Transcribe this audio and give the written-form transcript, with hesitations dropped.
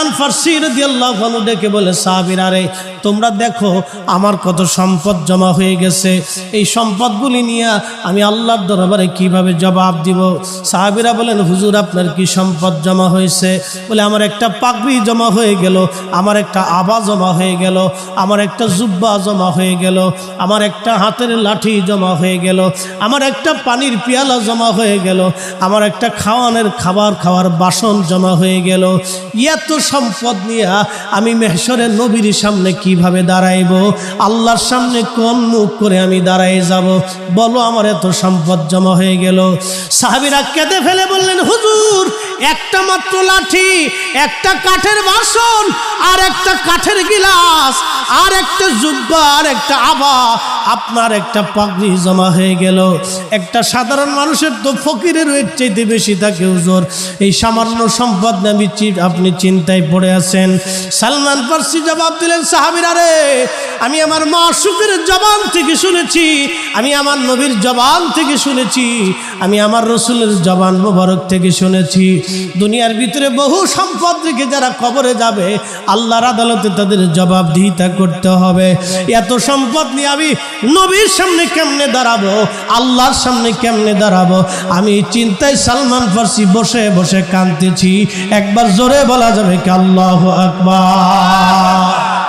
সালমান ফার্সি রাদিয়াল্লাহু আনহু ডেকে বলে, সাহাবীরা রে, তোমরা দেখো আমার কত সম্পদ জমা হয়ে গেছে, এই সম্পদগুলি নিয়ে আমি আল্লাহর দরবারে কিভাবে জবাব দিব? সাহাবীরা বলেন, হুজুর আপনার কি সম্পদ জমা হয়েছে? বলে, আমার একটা পাগড়ি জমা হয়ে গেল, আমার একটা আবা জমা হয়ে গেল, আমার একটা জুব্বা জমা হয়ে গেল, আমার একটা হাতের লাঠি জমা হয়ে গেল, আমার একটা পানির পেয়ালা জমা হয়ে গেল, আমার একটা খাওয়ার বাসন জমা হয়ে গেল। এত সম্পদ নিয়ে আমি মেহশরের নবীর সামনে কিভাবে দাঁড়াইব? আল্লাহর সামনে কোন মুখ করে আমি দাঁড়াই যাব? বলো, আমার এত সম্পদ জমা হয়ে গেল। সাহাবীরা কেঁদে ফেলে বললেন, হুজুর একটা মাত্র লাঠি, একটা কাঠের বাসন, আর একটা কাঠের গিলাস, আর একটা জুব্বা, আর একটা আবা, আপনার একটা পাগড়ি জমা হয়ে গেল। একটা সাধারণ মানুষের তো ফকিরের এর চাইতে বেশি থাকে হুজুর, এই সামান্য সম্পদ নামি আপনি চিন্তায় পড়ে আছেন। সালমান ফার্সি জবাব দিলেন, সাহাবীরা রে, আমি আমার মাশূকের জবান থেকে শুনেছি, আমি আমার নবীর জবান থেকে শুনেছি, আমি আমার রসুলের জবান মোবারক থেকে শুনেছি, দুনিয়ার ভিতরে বহু সম্পদ রেখে যারা কবরে যাবে আল্লাহর আদালতে তাদের জবাবদিহিতা করতে হবে। এত সম্পদ নিয়ে আমি নবীর সামনে কেমনে দাঁড়াবো, আল্লাহর সামনে কেমনে দাঁড়াবো? আমি চিন্তায় সালমান ফার্সি বসে বসে কাঁদতেছি। একবার জোরে বলা যাবে কি আল্লাহু আকবার?